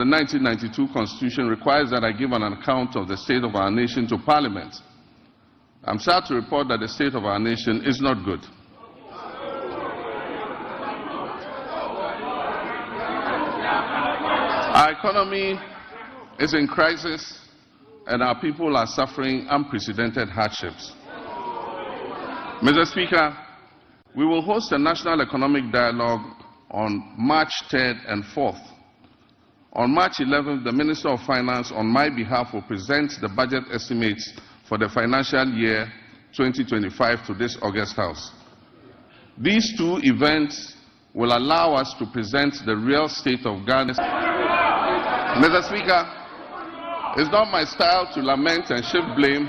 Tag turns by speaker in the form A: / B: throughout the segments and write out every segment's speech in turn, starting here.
A: The 1992 Constitution requires that I give an account of the state of our nation to Parliament. I'm sad to report that the state of our nation is not good. Our economy is in crisis and our people are suffering unprecedented hardships. Mr. Speaker, we will host a national economic dialogue on March 3rd and 4th. On March 11th, the Minister of Finance, on my behalf, will present the budget estimates for the financial year 2025 to this August House. These two events will allow us to present the real state of Ghana. Mr. Speaker, it's not my style to lament and shift blame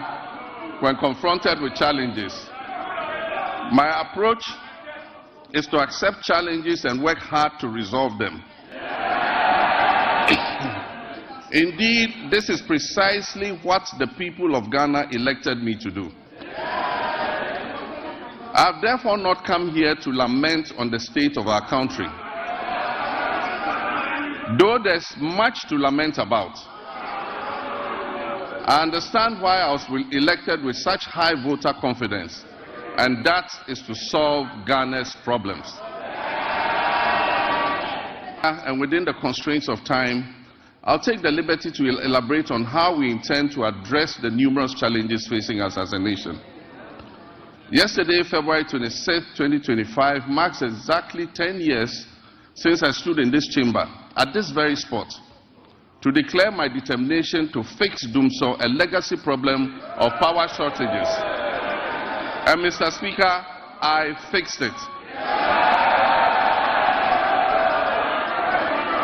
A: when confronted with challenges. My approach is to accept challenges and work hard to resolve them. Indeed, this is precisely what the people of Ghana elected me to do. I have therefore not come here to lament on the state of our country, though there's much to lament about. I understand why I was elected with such high voter confidence, and that is to solve Ghana's problems. And within the constraints of time, I'll take the liberty to elaborate on how we intend to address the numerous challenges facing us as a nation. Yesterday, February 26, 2025, marks exactly 10 years since I stood in this chamber, at this very spot, to declare my determination to fix Dumso, a legacy problem of power shortages. And Mr. Speaker, I fixed it.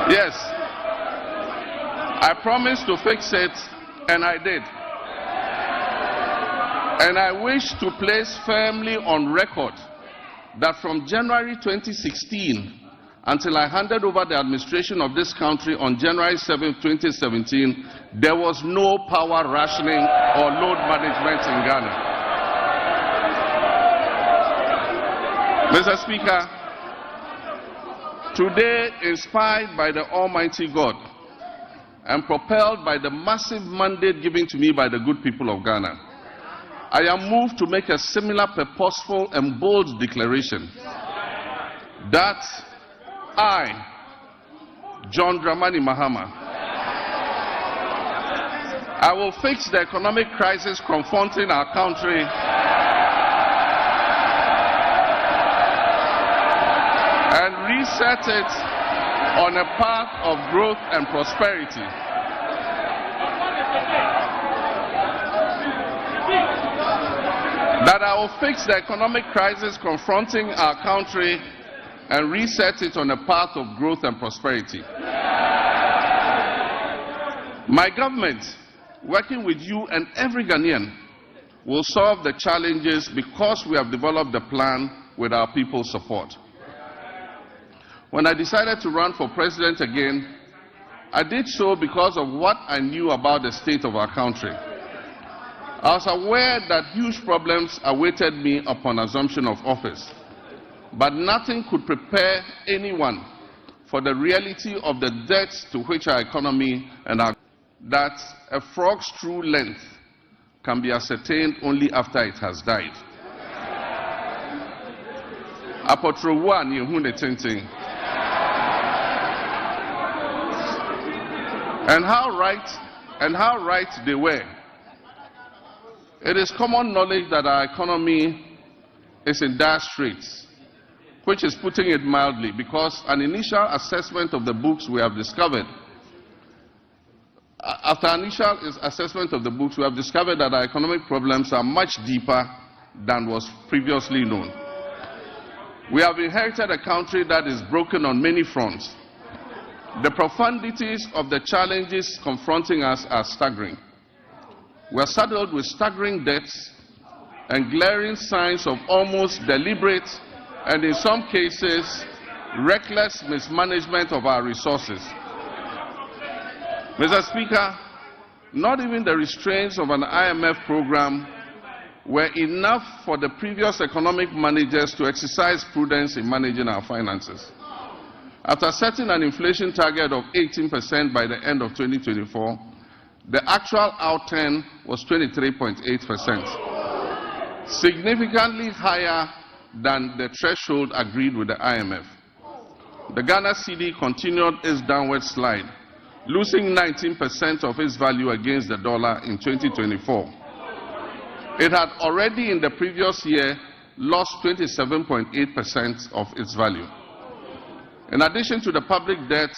A: Yes, I promised to fix it, and I did. And I wish to place firmly on record that from January 2016 until I handed over the administration of this country on January 7, 2017, there was no power rationing or load management in Ghana. Mr. Speaker, today, inspired by the Almighty God and propelled by the massive mandate given to me by the good people of Ghana, I am moved to make a similar purposeful and bold declaration that I, John Dramani Mahama, I will fix the economic crisis confronting our country and reset it on a path of growth and prosperity. That I will fix the economic crisis confronting our country and reset it on a path of growth and prosperity. My government, working with you and every Ghanaian, will solve the challenges because we have developed a plan with our people's support. When I decided to run for president again, I did so because of what I knew about the state of our country. I was aware that huge problems awaited me upon assumption of office, but nothing could prepare anyone for the reality of the depths to which our economy and that a frog's true length can be ascertained only after it has died. Apotrowa ni ehune tintin. And how right they were. It is common knowledge that our economy is in dire straits, which is putting it mildly, because an initial assessment of the books we have discovered, after initial assessment of the books, we have discovered that our economic problems are much deeper than was previously known. We have inherited a country that is broken on many fronts. The profundities of the challenges confronting us are staggering. We are saddled with staggering debts and glaring signs of almost deliberate and, in some cases, reckless mismanagement of our resources. Mr. Speaker, not even the restraints of an IMF program were enough for the previous economic managers to exercise prudence in managing our finances. After setting an inflation target of 18% by the end of 2024, the actual outturn was 23.8%, significantly higher than the threshold agreed with the IMF. The Ghana cedi continued its downward slide, losing 19% of its value against the dollar in 2024. It had already in the previous year lost 27.8% of its value. In addition to the public debt,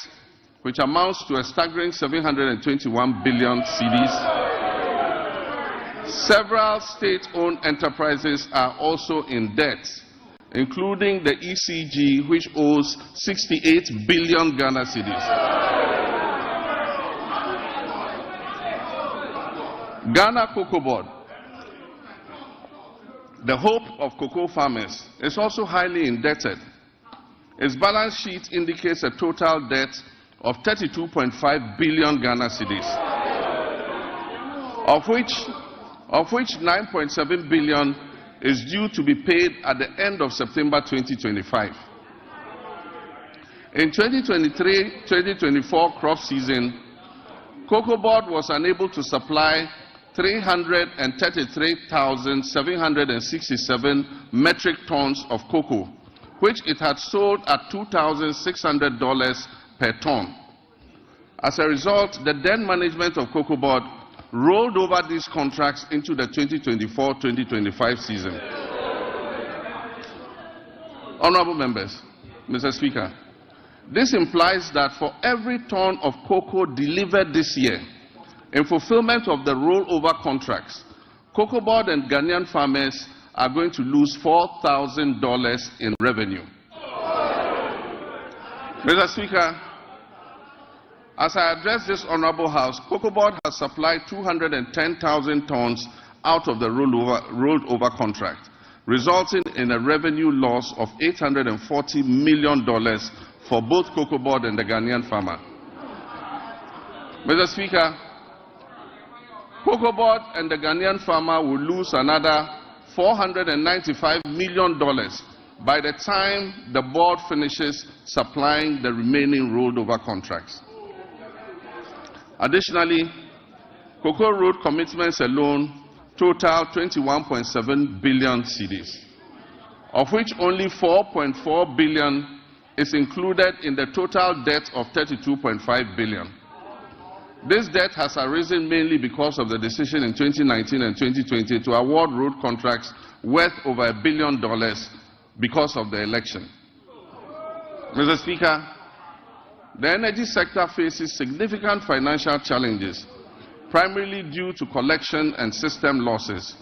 A: which amounts to a staggering 721 billion cedis, several state-owned enterprises are also in debt, including the ECG, which owes 68 billion Ghana cedis. Ghana Cocoa Board, the hope of cocoa farmers, is also highly indebted. Its balance sheet indicates a total debt of 32.5 billion Ghana cedis, of which 9.7 billion is due to be paid at the end of September 2025. In 2023-2024 crop season, Cocoa Board was unable to supply 333,767 metric tons of cocoa, which it had sold at $2,600 per ton. As a result, the then management of Cocoa Board rolled over these contracts into the 2024-2025 season. Honorable members, Mr. Speaker, this implies that for every ton of cocoa delivered this year, in fulfillment of the rollover contracts, Cocoa Board and Ghanaian farmers are going to lose $4,000 in revenue. Mr. Speaker, as I address this Honorable House, Cocoa Board has supplied 210,000 tons out of the rolled over contract, resulting in a revenue loss of $840 million for both Cocoa Board and the Ghanaian farmer. Mr. Speaker, Cocoa Board and the Ghanaian farmer will lose another $495 million by the time the board finishes supplying the remaining rolled over contracts. Additionally, cocoa road commitments alone total 21.7 billion cedis, of which only 4.4 billion is included in the total debt of 32.5 billion. This debt has arisen mainly because of the decision in 2019 and 2020 to award road contracts worth over $1 billion because of the election. Mr. Speaker, the energy sector faces significant financial challenges, primarily due to collection and system losses,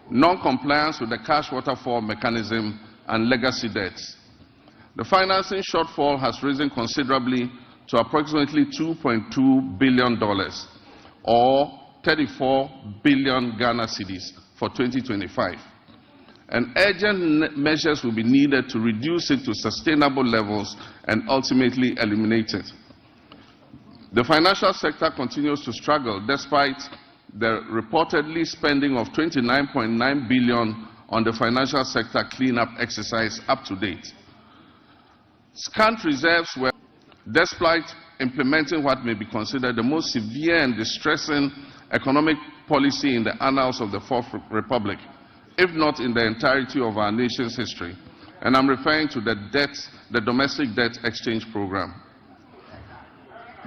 A: non-compliance with the cash waterfall mechanism, and legacy debts. The financing shortfall has risen considerably to approximately $2.2 billion, or 34 billion Ghana cedis for 2025. And urgent measures will be needed to reduce it to sustainable levels and ultimately eliminate it. The financial sector continues to struggle despite the reportedly spending of $29.9 billion on the financial sector cleanup exercise up to date. Scant reserves were, despite implementing what may be considered the most severe and distressing economic policy in the annals of the Fourth Republic, if not in the entirety of our nation's history. And I'm referring to the domestic debt exchange program.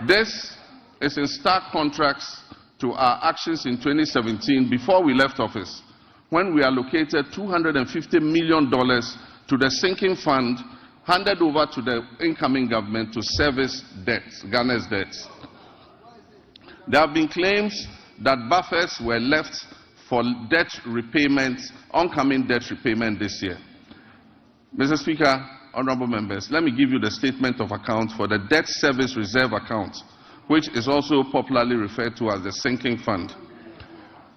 A: This is in stark contrast to our actions in 2017 before we left office, when we allocated $250 million to the sinking fund handed over to the incoming government to service debts, Ghana's debts. There have been claims that buffers were left for debt repayment, oncoming debt repayment this year. Mr. Speaker, honorable members, let me give you the statement of account for the debt service reserve account, which is also popularly referred to as the sinking fund.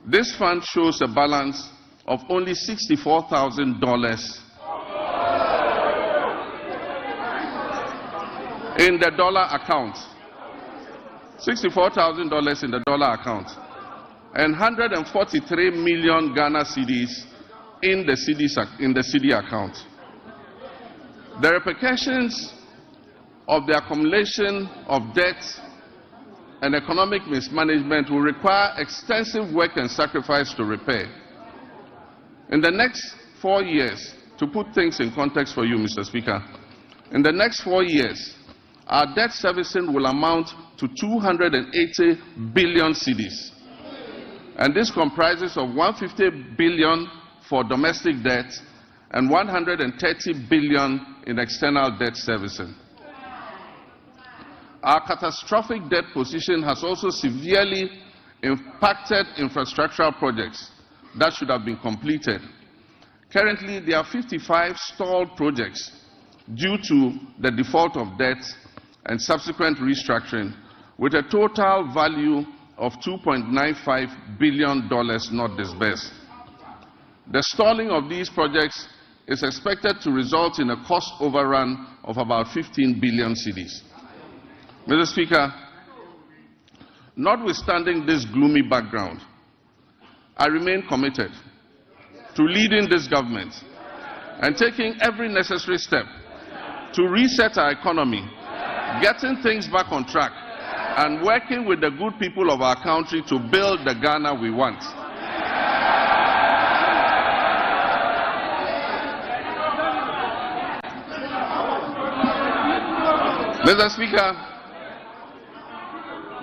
A: This fund shows a balance of only $64,000 in the dollar account, $64,000 in the dollar account, and 143 million Ghana cedis in the cedi account. The repercussions of the accumulation of debt and economic mismanagement will require extensive work and sacrifice to repair. In the next 4 years, to put things in context for you, Mr. Speaker, in the next 4 years, our debt servicing will amount to 280 billion cedis. And this comprises of 150 billion for domestic debt and 130 billion in external debt servicing. Our catastrophic debt position has also severely impacted infrastructural projects that should have been completed. Currently, there are 55 stalled projects due to the default of debt and subsequent restructuring, with a total value of $2.95 billion not disbursed. The stalling of these projects is expected to result in a cost overrun of about 15 billion cedis. Mr. Speaker, notwithstanding this gloomy background, I remain committed to leading this government and taking every necessary step to reset our economy, getting things back on track, and working with the good people of our country to build the Ghana we want. Mr. Speaker,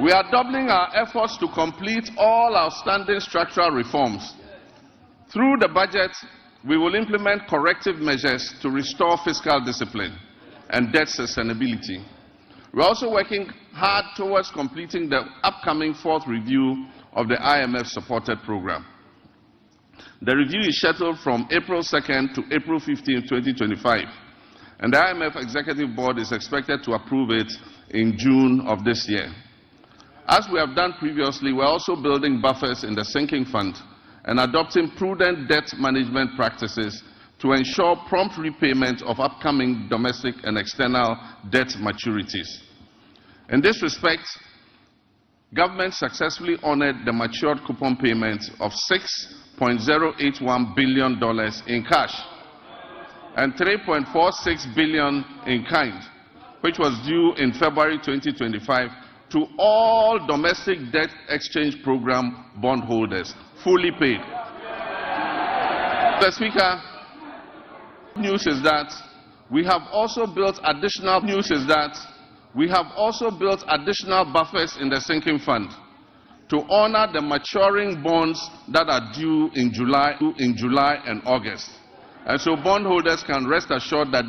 A: we are doubling our efforts to complete all outstanding structural reforms. Through the budget, we will implement corrective measures to restore fiscal discipline and debt sustainability. We are also working hard towards completing the upcoming 4th review of the IMF-supported program. The review is scheduled from April 2nd to April 15, 2025, and the IMF Executive Board is expected to approve it in June of this year. As we have done previously, we are also building buffers in the sinking fund and adopting prudent debt management practices to ensure prompt repayment of upcoming domestic and external debt maturities. In this respect, government successfully honored the matured coupon payment of $6.081 billion in cash and $3.46 billion in kind, which was due in February 2025 to all domestic debt exchange program bondholders, fully paid. Mr. Speaker, news is that we have also built additional buffers in the sinking fund to honor the maturing bonds that are due in July and August. And so bondholders can rest assured that